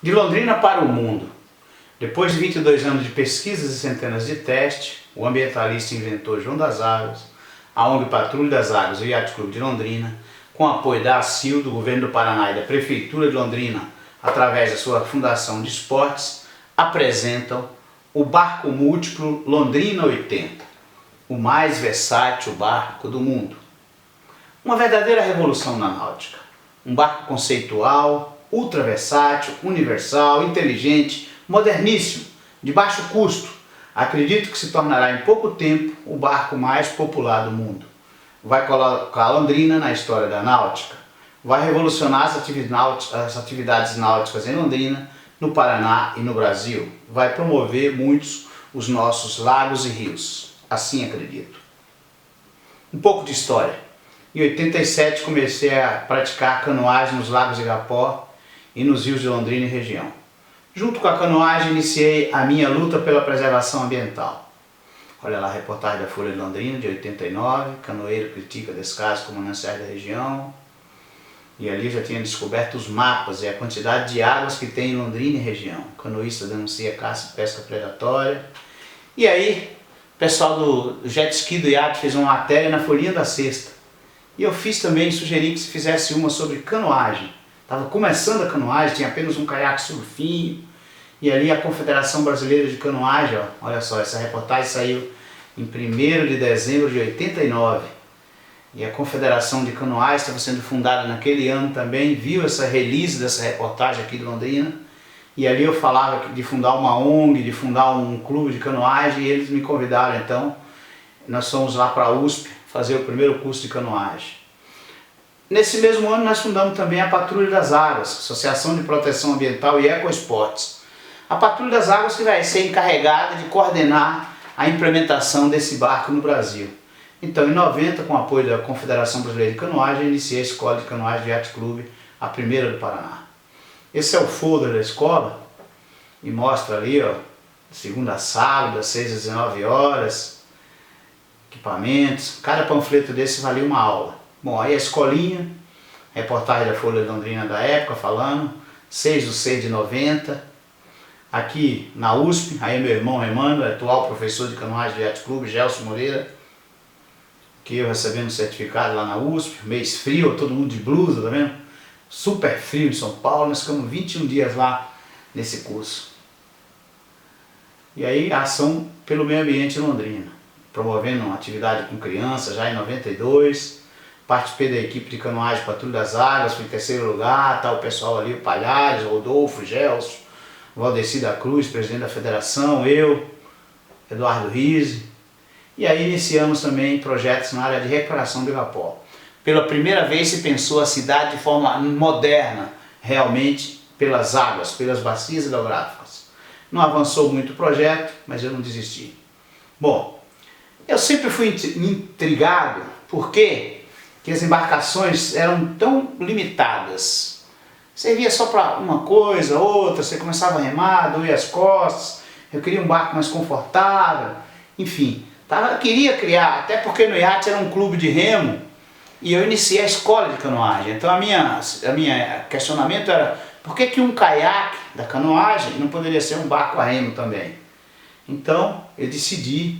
De Londrina para o mundo. Depois de 22 anos de pesquisas e centenas de testes, o ambientalista e inventor João das Águas, a ONG Patrulha das Águas e o Yacht Clube de Londrina, com apoio da ACIL, do Governo do Paraná e da Prefeitura de Londrina, através da sua Fundação de Esportes, apresentam o barco múltiplo Londrina 80, o mais versátil barco do mundo. Uma verdadeira revolução na náutica. Um barco conceitual, ultra versátil, universal, inteligente, moderníssimo, de baixo custo. Acredito que se tornará em pouco tempo o barco mais popular do mundo. Vai colocar Londrina na história da náutica. Vai revolucionar as atividades náuticas em Londrina, no Paraná e no Brasil. Vai promover muitos os nossos lagos e rios. Assim acredito. Um pouco de história. Em 87 comecei a praticar canoagem nos lagos de Igapó e nos rios de Londrina e região. Junto com a canoagem iniciei a minha luta pela preservação ambiental. Olha lá a reportagem da Folha de Londrina de 89, canoeiro critica descaso com mananciais da região. E ali já tinha descoberto os mapas e a quantidade de águas que tem em Londrina e região. O canoísta denuncia caça e pesca predatória. E aí, o pessoal do jet ski do iate fez uma matéria na Folhinha da Sexta. E eu fiz também, sugeri que se fizesse uma sobre canoagem. Estava começando a canoagem, tinha apenas um caiaque surfinho. E ali a Confederação Brasileira de Canoagem, ó, olha só, essa reportagem saiu em 1º de dezembro de 89. E a Confederação de Canoagem estava sendo fundada naquele ano também, viu essa release dessa reportagem aqui de Londrina. E ali eu falava de fundar uma ONG, de fundar um clube de canoagem, e eles me convidaram então. Nós fomos lá para a USP fazer o primeiro curso de canoagem. Nesse mesmo ano nós fundamos também a Patrulha das Águas, Associação de Proteção Ambiental e Ecoesportes. A Patrulha das Águas que vai ser encarregada de coordenar a implementação desse barco no Brasil. Então, em 90, com o apoio da Confederação Brasileira de Canoagem, iniciei a Escola de Canoagem do Yacht Clube, a primeira do Paraná. Esse é o folder da escola e mostra ali, ó, segunda a sábado, das 6 às 19 horas, equipamentos. Cada panfleto desse valia uma aula. Bom, aí a escolinha, reportagem da Folha de Londrina da época falando, 6/6/90. Aqui na USP, aí meu irmão remando, atual professor de canoagem do Yacht Clube, Gelson Moreira, que eu recebendo certificado lá na USP, mês frio, todo mundo de blusa, tá vendo? Super frio em São Paulo, nós ficamos 21 dias lá nesse curso. E aí a ação pelo meio ambiente em Londrina, promovendo uma atividade com crianças já em 92, participei da equipe de canoagem Patrulha das Águas, fui em 3º lugar, tá o pessoal ali, o Palhares, o Rodolfo, o Gelson, o Valdeci da Cruz, presidente da federação, eu, Eduardo Rizzi. E aí iniciamos também projetos na área de recuperação do Igapó. Pela primeira vez se pensou a cidade de forma moderna, realmente pelas águas, pelas bacias hidrográficas. Não avançou muito o projeto, mas eu não desisti. Bom, eu sempre fui intrigado por que as embarcações eram tão limitadas. Servia só para uma coisa, outra, você começava a remar, doía as costas, eu queria um barco mais confortável, enfim. Queria criar, até porque no iate era um clube de remo e eu iniciei a escola de canoagem. Então a minha questionamento era por que um caiaque da canoagem não poderia ser um barco a remo também? Então eu decidi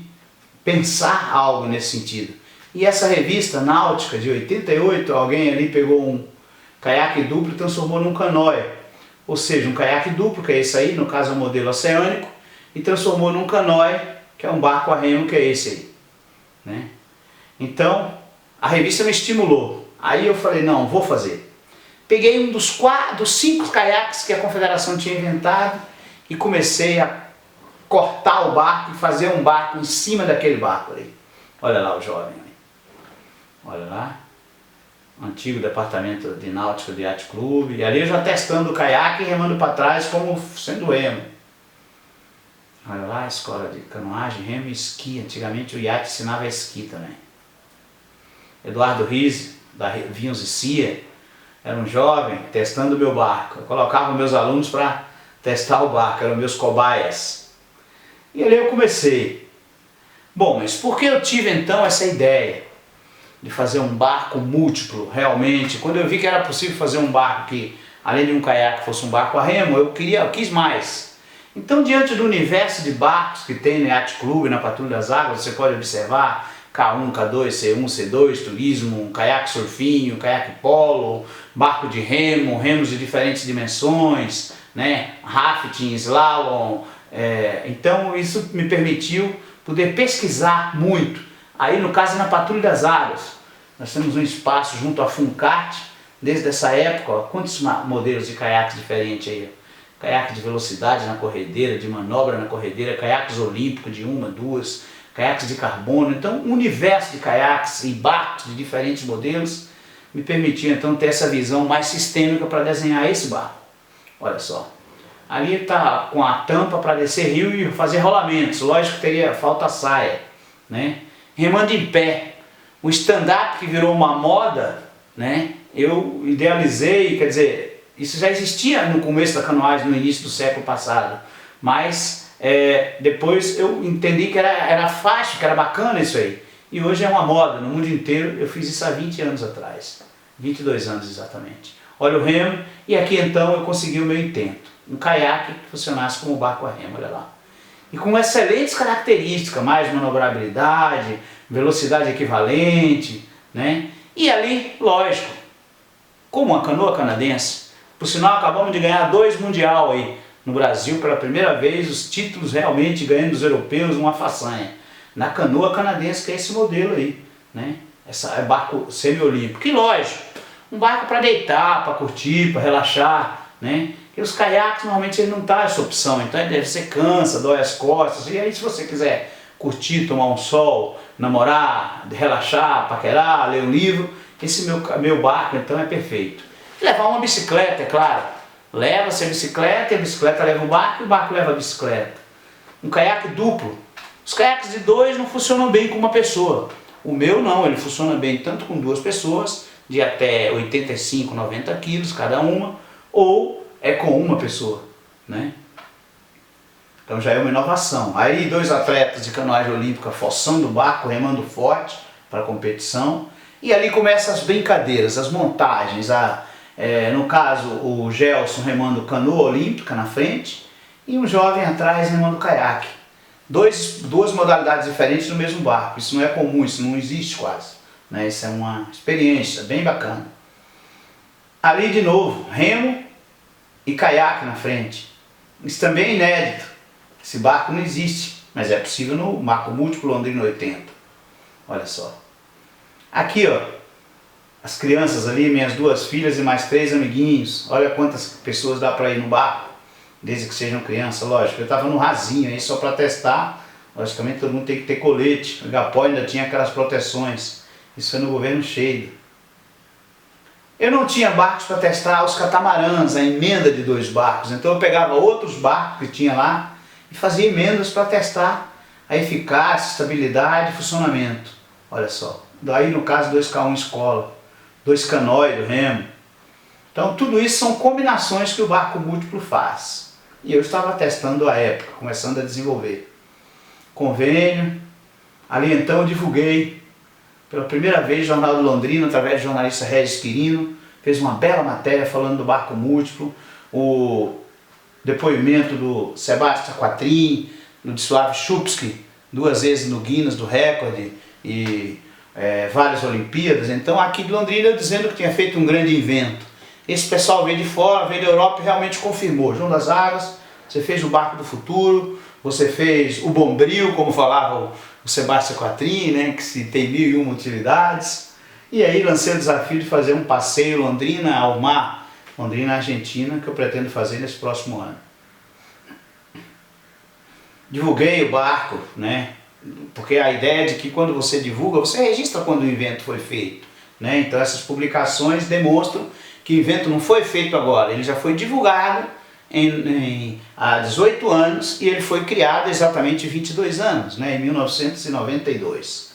pensar algo nesse sentido. E essa revista náutica de 88, alguém ali pegou um caiaque duplo e transformou num canoe. Ou seja, um caiaque duplo, que é esse aí, no caso é o modelo oceânico, e transformou num canoe, que é um barco a remo, que é esse aí, né? Então, a revista me estimulou. Aí eu falei, não, vou fazer. Peguei um dos 5 caiaques que a Confederação tinha inventado e comecei a cortar o barco e fazer um barco em cima daquele barco ali. Olha lá o jovem. Olha lá. Antigo departamento de náutica do Yacht Clube. E ali eu já testando o caiaque e remando para trás como sendo remo. Olha lá a escola de canoagem, remo e esqui. Antigamente o iate ensinava esqui também. Eduardo Rizzi, da Vinhos e Cia, era um jovem testando o meu barco. Eu colocava meus alunos para testar o barco, eram meus cobaias. E ali eu comecei. Bom, mas por que eu tive então essa ideia de fazer um barco múltiplo realmente? Quando eu vi que era possível fazer um barco que além de um caiaque fosse um barco a remo, eu quis mais. Então, diante do universo de barcos que tem no Yacht Club, na Patrulha das Águas, você pode observar K1, K2, C1, C2, turismo, um caiaque surfinho, caiaque polo, barco de remo, remos de diferentes dimensões, né? Rafting, slalom. Então isso me permitiu poder pesquisar muito. Aí no caso na Patrulha das Águas, nós temos um espaço junto à Funcat, desde essa época, ó, quantos modelos de caiaques diferentes aí? Caiaque de velocidade na corredeira, de manobra na corredeira, caiaques olímpicos de uma, duas, caiaques de carbono. Então, um universo de caiaques e barcos de diferentes modelos me permitiu então ter essa visão mais sistêmica para desenhar esse barco. Olha só, ali está com a tampa para descer rio e fazer rolamentos, lógico que teria falta saia, né? Remando em pé, o stand-up que virou uma moda, né? Eu idealizei, quer dizer, isso já existia no começo da canoagem, no início do século passado, mas depois eu entendi que era fácil, que era bacana isso aí. E hoje é uma moda no mundo inteiro. Eu fiz isso há 20 anos atrás, 22 anos exatamente. Olha o remo, e aqui então eu consegui o meu intento, um caiaque que funcionasse como barco a remo, olha lá. E com excelentes características, mais manobrabilidade, velocidade equivalente, né? E ali, lógico, como uma canoa canadense. Por sinal, acabamos de ganhar 2 mundial aí no Brasil, pela primeira vez, os títulos realmente ganhando dos europeus, uma façanha. Na canoa canadense, que é esse modelo aí, né? Essa é barco semi-olímpico. E lógico, um barco para deitar, para curtir, para relaxar, né? E os caiaques normalmente ele não tá essa opção, então você cansa, dói as costas. E aí se você quiser curtir, tomar um sol, namorar, relaxar, paquerar, ler um livro, esse meu barco então é perfeito. Levar uma bicicleta, é claro. Leva-se a bicicleta, e a bicicleta leva o barco, e o barco leva a bicicleta. Um caiaque duplo. Os caiaques de 2 não funcionam bem com uma pessoa. O meu não, ele funciona bem tanto com 2 pessoas, de até 85, 90 quilos cada uma, ou é com uma pessoa, né? Então já é uma inovação. Aí 2 atletas de canoagem olímpica forçando o barco, remando forte para a competição. E ali começam as brincadeiras, as montagens, no caso o Gelson remando canoa olímpica na frente e um jovem atrás remando caiaque. Duas modalidades diferentes no mesmo barco, isso não é comum, isso não existe quase, né? Isso é uma experiência bem bacana. Ali de novo, remo e caiaque na frente, isso também é inédito, esse barco não existe, mas é possível no barco múltiplo Londrina 80, olha só. Aqui ó, as crianças ali, minhas 2 filhas e mais 3 amiguinhos, olha quantas pessoas dá para ir no barco, desde que sejam crianças, lógico. Eu estava no rasinho aí só para testar, logicamente todo mundo tem que ter colete, o Igapó ainda tinha aquelas proteções, isso foi no governo Sheila. Eu não tinha barcos para testar os catamarãs, a emenda de 2 barcos, então eu pegava outros barcos que tinha lá e fazia emendas para testar a eficácia, estabilidade e funcionamento, olha só. Daí no caso 2K1 escola, 2 canoe do remo. Então tudo isso são combinações que o barco múltiplo faz. E eu estava testando à época, começando a desenvolver. Convênio, ali então eu divulguei pela primeira vez o Jornal do Londrina, através do jornalista Regis Quirino, fez uma bela matéria falando do barco múltiplo, o depoimento do Sebastião Quatrin, do Suave Chupski, 2 vezes no Guinness do recorde e várias Olimpíadas. Então aqui de Londrina dizendo que tinha feito um grande invento. Esse pessoal veio de fora, veio da Europa e realmente confirmou. João das Águas, você fez o barco do futuro, você fez o bombril, como falava o Sebastião Quatrin, né, que se tem 1001 utilidades. E aí lancei o desafio de fazer um passeio Londrina ao mar, Londrina, Argentina, que eu pretendo fazer nesse próximo ano. Divulguei o barco, né? Porque a ideia é de que quando você divulga, você registra quando o evento foi feito, né? Então essas publicações demonstram que o evento não foi feito agora, ele já foi divulgado há 18 anos e ele foi criado exatamente 22 anos, né? Em 1992.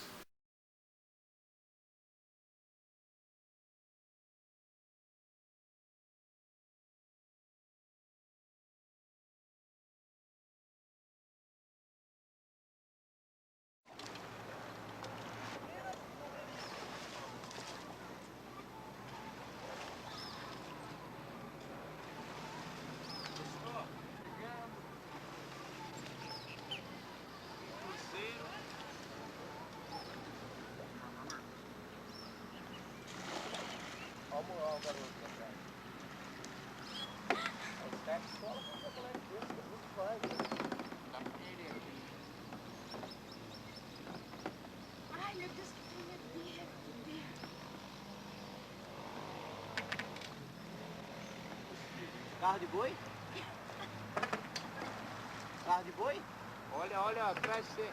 Carro de boi? Carro de boi? Olha atrás de você.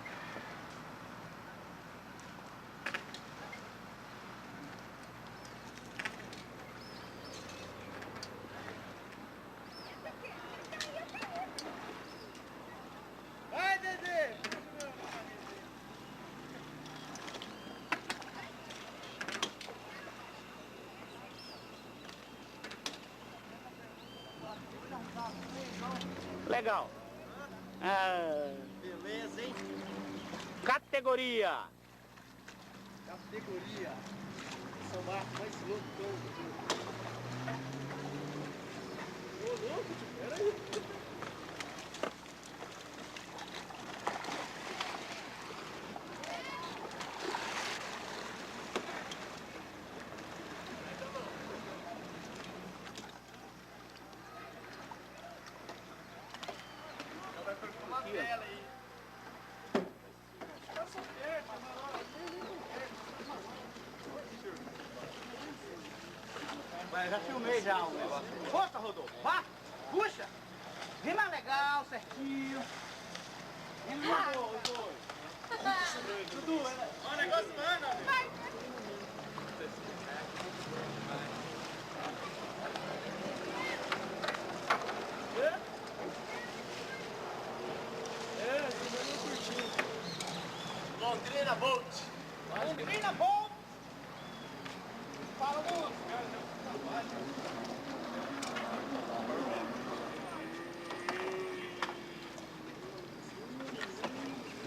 Vai, Dedê! Legal. Beleza, hein? Categoria. Categoria. São Marcos mais louco todo. Ô, louco, tio, peraí. Mas já filmei já o negócio. Força, Rodolfo. Vá, puxa. Rima legal, certinho. Rima boa, os dois. Dudu, olha o negócio anda, meu. Londrina Bolt. Londrina bom. Fala, moço.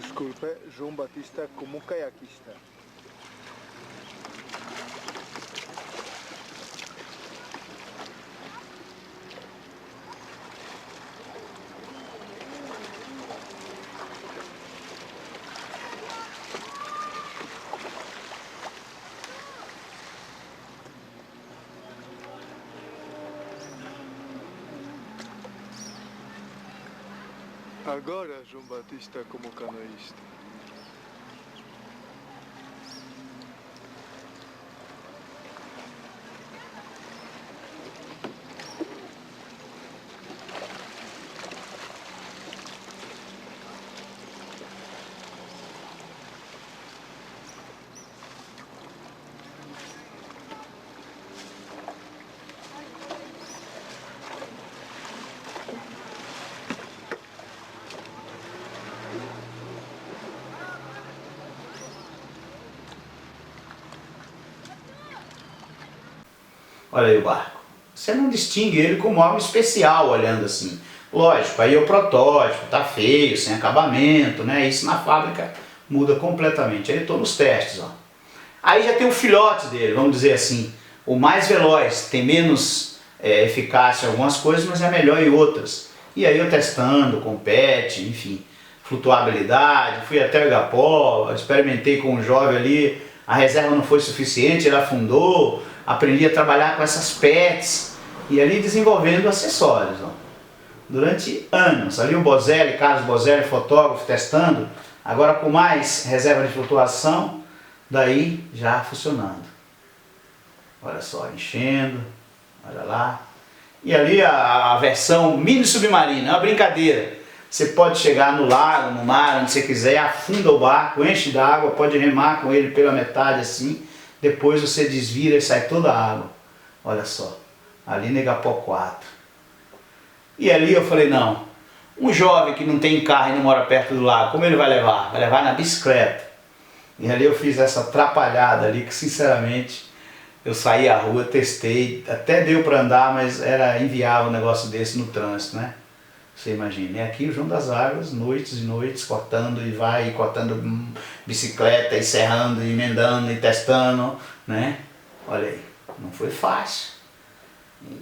Disculpe, João Batista como caiaquista. Agora João Batista como canoísta. Olha aí o barco. Você não distingue ele como algo especial olhando assim. Lógico, aí é o protótipo, tá feio, sem acabamento, né? Isso na fábrica muda completamente. Aí eu tô nos testes, ó. Aí já tem o filhote dele, vamos dizer assim. O mais veloz, tem menos eficácia em algumas coisas, mas é melhor em outras. E aí eu testando, com PET, enfim, flutuabilidade, fui até o Igapó, experimentei com um jovem ali, a reserva não foi suficiente, ele afundou, aprendi a trabalhar com essas PETs e ali desenvolvendo acessórios. Ó. Durante anos, ali o Bozelli, Carlos Bozelli, fotógrafo, testando, agora com mais reserva de flutuação, daí já funcionando. Olha só, enchendo, olha lá. E ali a versão mini submarina, é uma brincadeira. Você pode chegar no lago, no mar, onde você quiser, afunda o barco, enche d'água, pode remar com ele pela metade assim, depois você desvira e sai toda a água. Olha só, ali no Igapó 4. E ali eu falei, não, um jovem que não tem carro e não mora perto do lago, como ele vai levar? Vai levar na bicicleta. E ali eu fiz essa atrapalhada ali que sinceramente eu saí à rua, testei, até deu para andar, mas era inviável um negócio desse no trânsito, né? Você imagina, é aqui o João das Águas, noites e noites, cortando e vai, e cortando bicicleta, e serrando, e emendando, e testando, né? Olha aí, não foi fácil.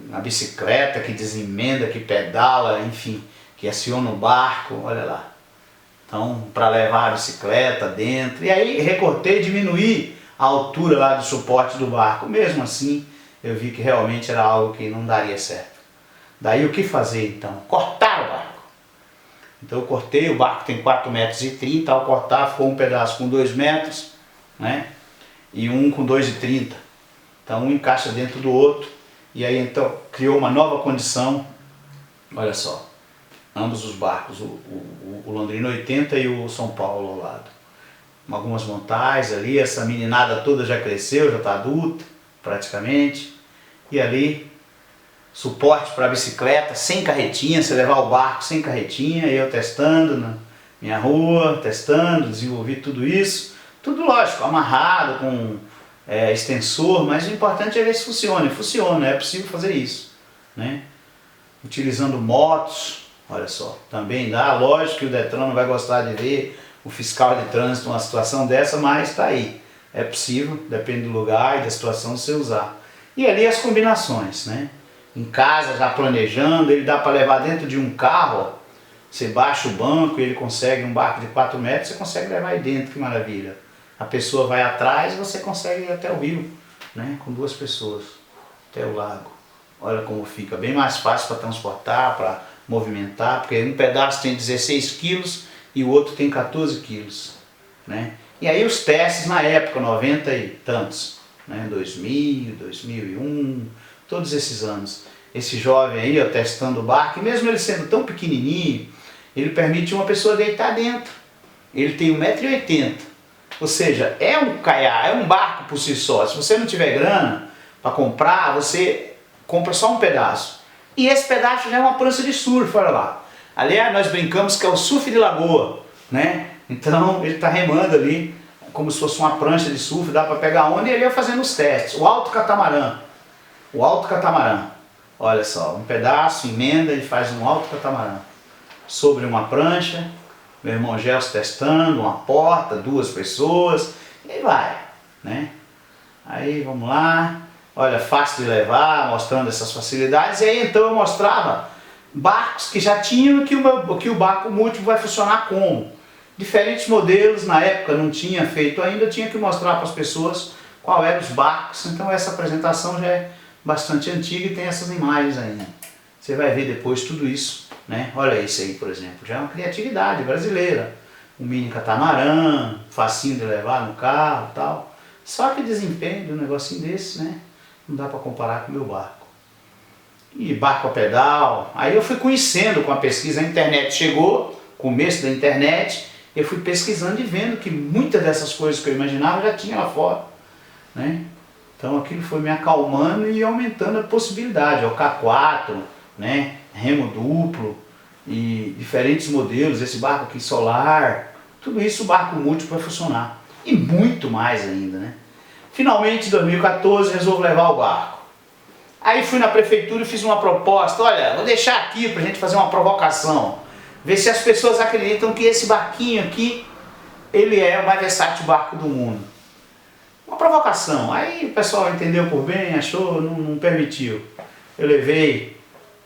Uma bicicleta que desemenda, que pedala, enfim, que aciona o barco, olha lá. Então, para levar a bicicleta dentro, e aí recortei, diminuí a altura lá do suporte do barco. Mesmo assim, eu vi que realmente era algo que não daria certo. Daí o que fazer então? Cortar o barco. Então eu cortei, o barco tem 4,30 metros, ao cortar ficou um pedaço com 2 metros, né? E um com 2,30. Então um encaixa dentro do outro, e aí então criou uma nova condição Olha só, ambos os barcos, o Londrina 80 e o São Paulo ao lado. Algumas montagens ali, essa meninada toda já cresceu, já está adulta praticamente. E ali, suporte para bicicleta, sem carretinha, você levar o barco sem carretinha, eu testando na minha rua, testando, desenvolvi tudo isso. Tudo lógico, amarrado com extensor, mas o importante é ver se funciona. E funciona, é possível fazer isso, né? Utilizando motos, olha só, também dá. Lógico que o Detran não vai gostar de ver o fiscal de trânsito numa situação dessa, mas está aí. É possível, depende do lugar e da situação você usar. E ali as combinações, né? Em casa, já planejando, ele dá para levar dentro de um carro, ó. Você baixa o banco e ele consegue, um barco de 4 metros, você consegue levar aí dentro, que maravilha. A pessoa vai atrás e você consegue ir até o rio, né? Com 2 pessoas, até o lago. Olha como fica, bem mais fácil para transportar, para movimentar, porque um pedaço tem 16 quilos e o outro tem 14 quilos, né? E aí os testes na época, 90 e tantos, né? 2000, 2001, todos esses anos. Esse jovem aí, ó, testando o barco, e mesmo ele sendo tão pequenininho, ele permite uma pessoa deitar dentro. Ele tem 1,80 m, ou seja, é um caiaque, é um barco por si só. Se você não tiver grana para comprar, você compra só um pedaço. E esse pedaço já é uma prancha de surf, olha lá. Aliás, nós brincamos que é o surf de lagoa, né? Então ele está remando ali, como se fosse uma prancha de surf, dá para pegar onda, e ele ia fazendo os testes. O alto catamarã. O alto catamarã. Olha só, um pedaço, emenda e faz um alto catamarã. Sobre uma prancha, meu irmão Gelson testando, uma porta, 2 pessoas, e aí vai, né? Aí vamos lá. Olha, fácil de levar, mostrando essas facilidades. E aí então eu mostrava barcos que já tinham que o barco múltiplo vai funcionar como. Diferentes modelos, na época não tinha feito ainda, tinha que mostrar para as pessoas qual eram os barcos. Então essa apresentação já é bastante antiga e tem essas imagens ainda. Você vai ver depois tudo isso, né? Olha esse aí, por exemplo, já é uma criatividade brasileira. Um mini catamarã, facinho de levar no carro e tal. Só que desempenho de um negocinho desse, né? Não dá para comparar com o meu barco. E barco a pedal, aí eu fui conhecendo com a pesquisa, a internet chegou, começo da internet, eu fui pesquisando e vendo que muitas dessas coisas que eu imaginava já tinha lá fora, né? Então aquilo foi me acalmando e aumentando a possibilidade, o K4, né? Remo duplo e diferentes modelos, esse barco aqui solar, tudo isso o barco múltiplo vai funcionar. E muito mais ainda, né? Finalmente, em 2014, resolvo levar o barco. Aí fui na prefeitura e fiz uma proposta, olha, vou deixar aqui para a gente fazer uma provocação, ver se as pessoas acreditam que esse barquinho aqui, ele é o mais versátil barco do mundo. Uma provocação, aí o pessoal entendeu por bem, achou, não permitiu. Eu levei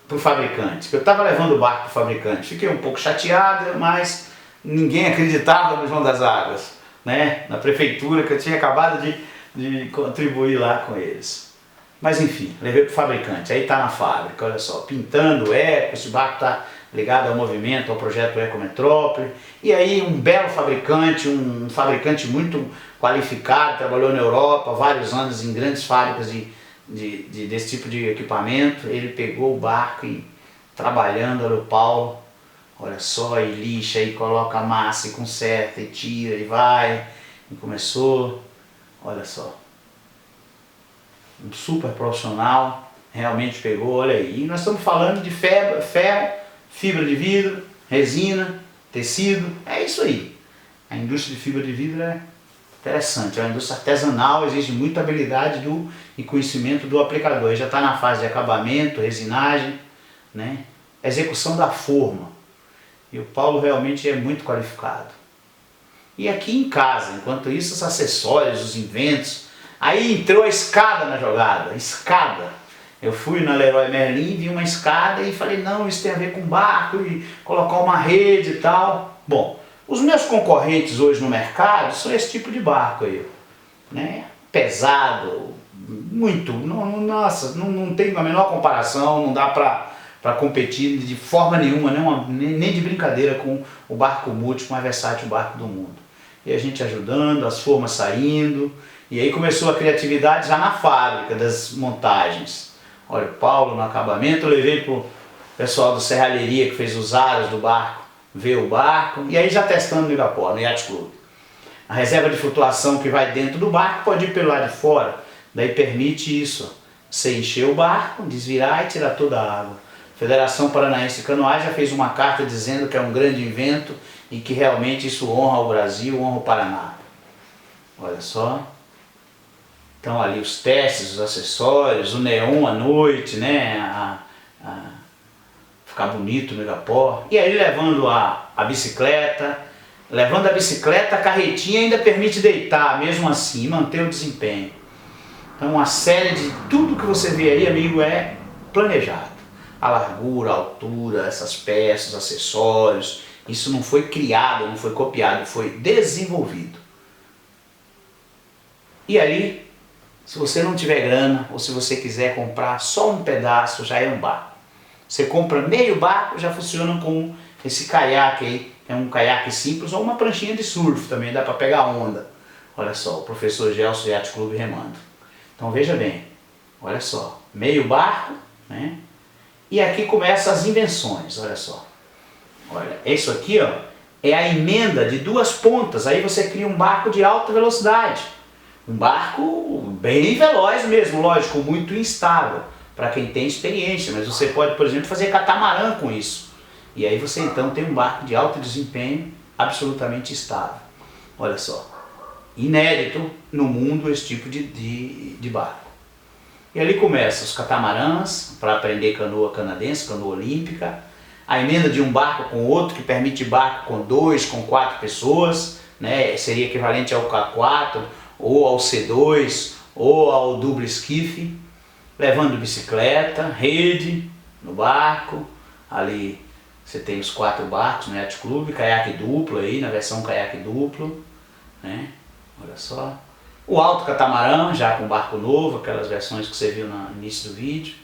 para o fabricante, porque eu estava levando o barco para o fabricante, fiquei um pouco chateado, mas ninguém acreditava no João das Águas, né? Na prefeitura, que eu tinha acabado de contribuir lá com eles. Mas enfim, levei para o fabricante, aí está na fábrica, olha só, pintando o Eco, esse barco está ligado ao movimento, ao projeto Ecometrópole, e aí um belo fabricante, um fabricante muito qualificado, trabalhou na Europa, vários anos em grandes fábricas desse tipo de equipamento, ele pegou o barco e trabalhando, olha o Paulo, olha só, e lixa, e coloca a massa, e conserta, e tira, e vai, e começou, olha só. Um super profissional, realmente pegou, olha aí. E nós estamos falando de ferro, fibra de vidro, resina, tecido, é isso aí. A indústria de fibra de vidro é interessante, é uma indústria artesanal, exige muita habilidade e conhecimento do aplicador. Já está na fase de acabamento, resinagem, né? Execução da forma. E o Paulo realmente é muito qualificado. E aqui em casa, enquanto isso, os acessórios, os inventos. Aí entrou a escada na jogada, escada. Eu fui na Leroy Merlin, vi uma escada e falei, não, isso tem a ver com barco e colocar uma rede e tal. Bom, os meus concorrentes hoje no mercado são esse tipo de barco aí, né? Pesado, muito, nossa, não tem a menor comparação, não dá para competir de forma nenhuma, nem de brincadeira com o barco múltiplo, mais versátil barco do mundo. E a gente ajudando, as formas saindo. E aí começou a criatividade já na fábrica das montagens. Olha, o Paulo no acabamento, eu levei pessoal do Serralheria que fez os aros do barco, vê o barco, e aí já testando no Igapó, no Yacht Club. A reserva de flutuação que vai dentro do barco pode ir pelo lado de fora, daí permite isso, você encher o barco, desvirar e tirar toda a água. A Federação Paranaense de Canoagem já fez uma carta dizendo que é um grande invento e que realmente isso honra o Brasil, honra o Paraná. Olha só. Então ali os testes, os acessórios, o neon à noite, né? Ficar bonito no Igapó. E aí levando a bicicleta, a carretinha ainda permite deitar, mesmo assim, manter o desempenho. Então uma série de tudo que você vê aí, amigo, é planejado. A largura, a altura, essas peças, acessórios, isso não foi criado, não foi copiado, foi desenvolvido. E aí, se você não tiver grana, ou se você quiser comprar só um pedaço, já é um barco. Você compra meio barco, já funciona com esse caiaque aí, é um caiaque simples ou uma pranchinha de surf também, dá para pegar onda. Olha só, o professor Gelson Yacht Club remando. Então veja bem, olha só, meio barco, né? E aqui começam as invenções, olha só. Olha, isso aqui ó, é a emenda de duas pontas, aí você cria um barco de alta velocidade. Um barco bem veloz mesmo, lógico, muito instável, para quem tem experiência, mas você pode, por exemplo, fazer catamarã com isso. E aí você então tem um barco de alto desempenho, absolutamente estável. Olha só, inédito no mundo esse tipo de barco. E ali começa os catamarãs, para aprender canoa canadense, canoa olímpica, a emenda de um barco com outro, que permite barco com 2, com 4 pessoas, né? Seria equivalente ao K4, ou ao C2, ou ao duplo esquife, levando bicicleta, rede no barco, ali você tem os 4 barcos no Yacht Club, caiaque duplo aí, na versão caiaque duplo, né? Olha só. O alto catamarã, já com barco novo, aquelas versões que você viu no início do vídeo.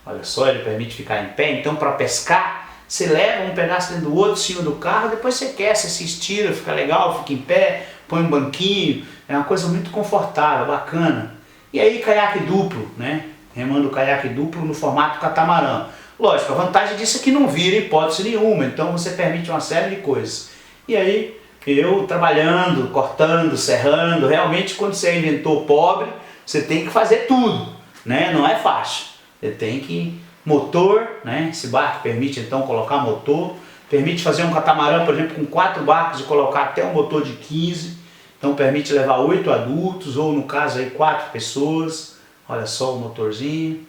Olha só, ele permite ficar em pé, então para pescar, você leva um pedaço dentro do outro, em cima do carro, depois você quer, você se estira, fica legal, fica em pé, põe um banquinho, é uma coisa muito confortável, bacana. E aí caiaque duplo, né? Remando o caiaque duplo no formato catamarã. Lógico, a vantagem disso é que não vira hipótese nenhuma, então você permite uma série de coisas. E aí, eu trabalhando, cortando, serrando, realmente quando você é inventor pobre, você tem que fazer tudo, né? Não é fácil. Você tem que... Motor, né? Esse barco permite então colocar motor, permite fazer um catamarã, por exemplo, com 4 barcos e colocar até um motor de 15, então permite levar 8 adultos, ou no caso aí 4 pessoas. Olha só o motorzinho,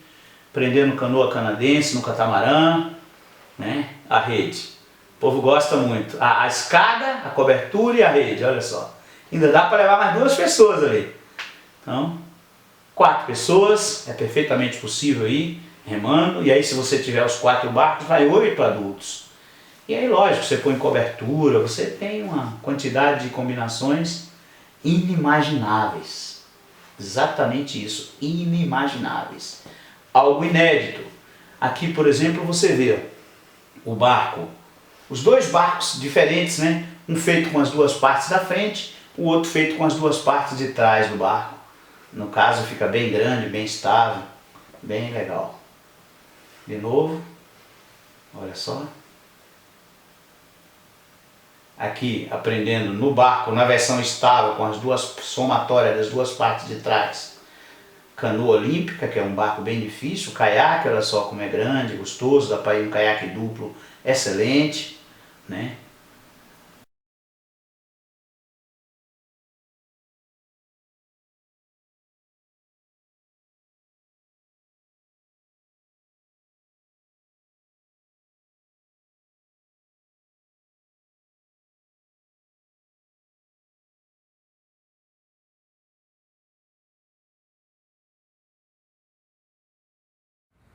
prendendo canoa canadense no catamarã, né? A rede, o povo gosta muito, a escada, a cobertura e a rede, olha só, ainda dá para levar mais 2 pessoas ali, então 4 pessoas, é perfeitamente possível aí, remando, e aí se você tiver os 4 barcos, vai 8 adultos. E aí lógico, você põe cobertura, você tem uma quantidade de combinações inimagináveis. Exatamente isso, inimagináveis. Algo inédito. Aqui, por exemplo, você vê o barco, os 2 barcos diferentes, né? Um feito com as 2 partes da frente, o outro feito com as 2 partes de trás do barco. No caso fica bem grande, bem estável, bem legal. De novo, olha só. Aqui aprendendo no barco, na versão estável, com as 2 somatórias das 2 partes de trás. Canoa olímpica, que é um barco bem difícil. Caiaque, olha só como é grande, gostoso, dá para ir um caiaque duplo excelente, né?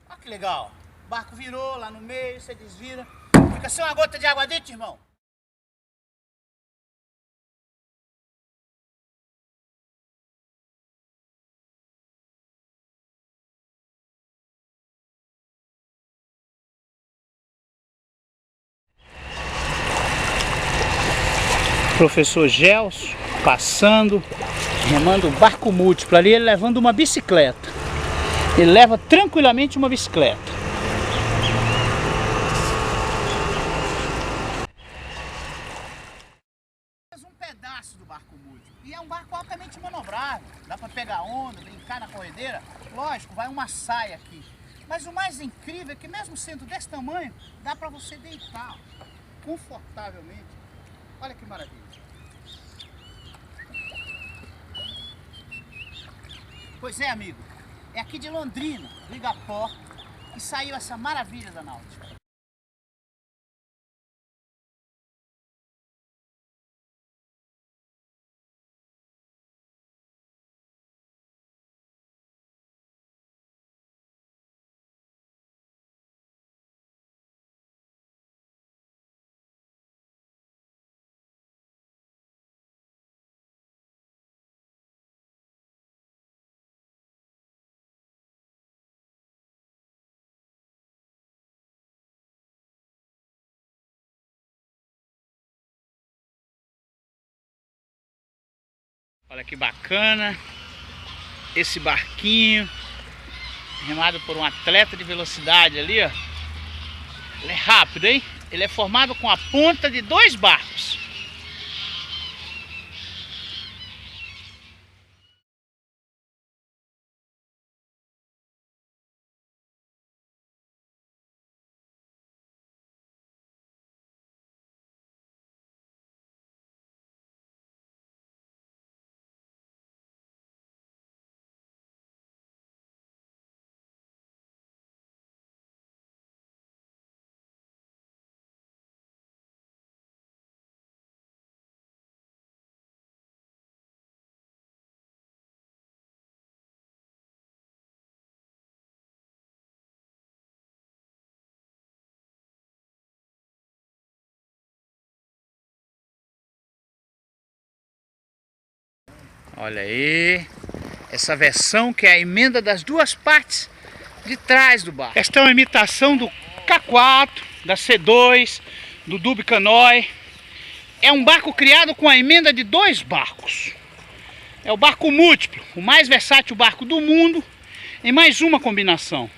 Olha que legal. O barco virou lá no meio, você desvira. Fica sem uma gota de água dentro, irmão. Professor Gelson passando, remando o barco múltiplo ali, ele levando uma bicicleta. Ele leva tranquilamente uma bicicleta. praia, dá pra pegar onda, brincar na corredeira. Lógico, vai uma saia aqui. Mas o mais incrível é que mesmo sendo desse tamanho, dá pra você deitar confortavelmente. Olha que maravilha. Pois é, amigo, é aqui de Londrina, do Igapó, que saiu essa maravilha da náutica. Olha que bacana esse barquinho remado por um atleta de velocidade ali, ó. Ele é rápido, hein? Ele é formado com a ponta de 2 barcos. Olha aí, essa versão que é a emenda das 2 partes de trás do barco. Esta é uma imitação do K4, da C2, do Dub Canoe. É um barco criado com a emenda de 2 barcos. É o barco múltiplo, o mais versátil barco do mundo, em mais uma combinação.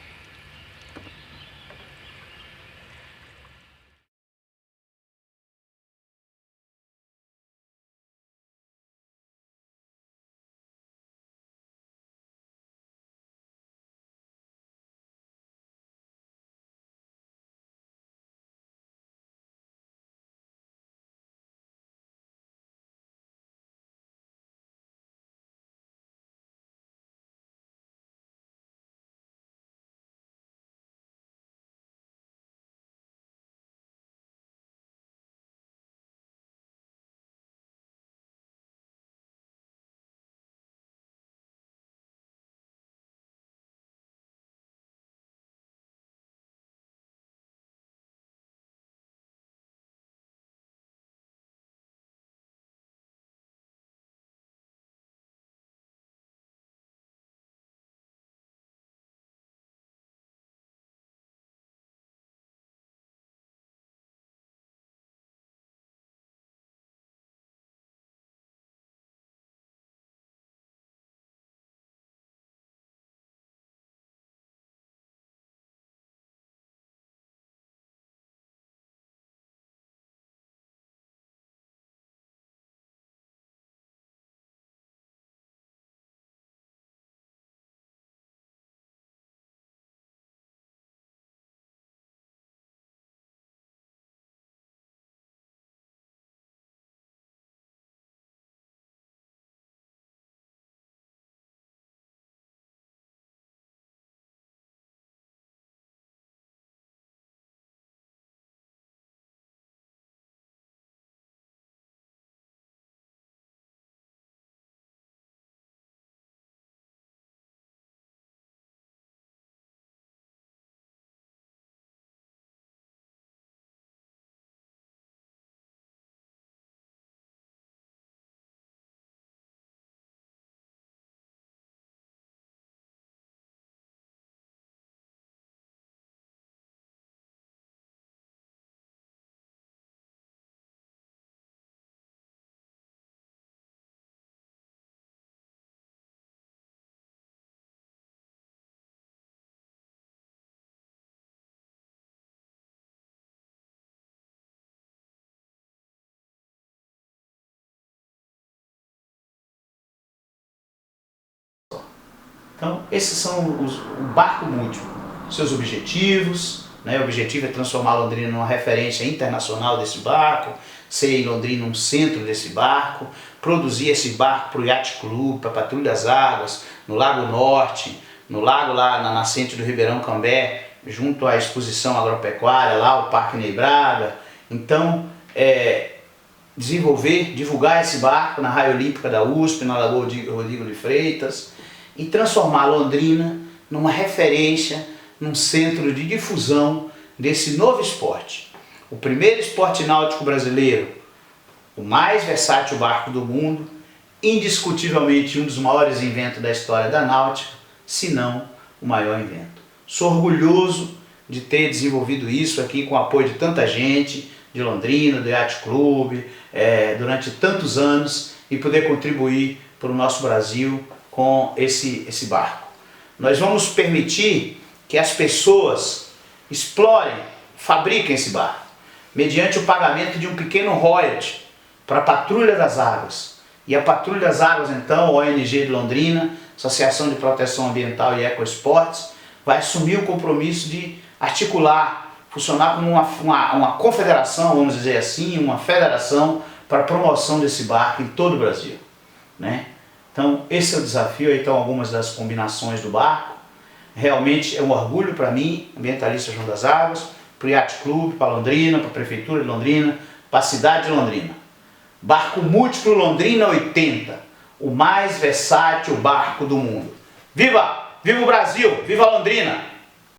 Então, esses são o barco múltiplo, seus objetivos, né? O objetivo é transformar Londrina numa referência internacional desse barco, ser em Londrina um centro desse barco, produzir esse barco para o Yacht Club, para a Patrulha das Águas, no Lago Norte, no lago lá na nascente do Ribeirão Cambé, junto à exposição agropecuária, lá o Parque Ney Braga. Então, divulgar esse barco na Raia Olímpica da USP, na Lagoa Rodrigo de Freitas, e transformar Londrina numa referência, num centro de difusão desse novo esporte. O primeiro esporte náutico brasileiro, o mais versátil barco do mundo, indiscutivelmente um dos maiores inventos da história da náutica, se não o maior invento. Sou orgulhoso de ter desenvolvido isso aqui com o apoio de tanta gente, de Londrina, do Yacht Club, durante tantos anos, e poder contribuir para o nosso Brasil com esse barco. Nós vamos permitir que as pessoas explorem, fabriquem esse barco, mediante o pagamento de um pequeno royalty para a Patrulha das Águas. E a Patrulha das Águas, então, a ONG de Londrina, Associação de Proteção Ambiental e Ecoesportes, vai assumir o compromisso de articular, funcionar como uma confederação, vamos dizer assim, uma federação para a promoção desse barco em todo o Brasil, né? Então, esse é o desafio, aí estão algumas das combinações do barco. Realmente é um orgulho para mim, ambientalista João das Águas, para o Yacht Club, para Londrina, para a Prefeitura de Londrina, para a cidade de Londrina. Barco múltiplo Londrina 80, o mais versátil barco do mundo. Viva! Viva o Brasil! Viva Londrina!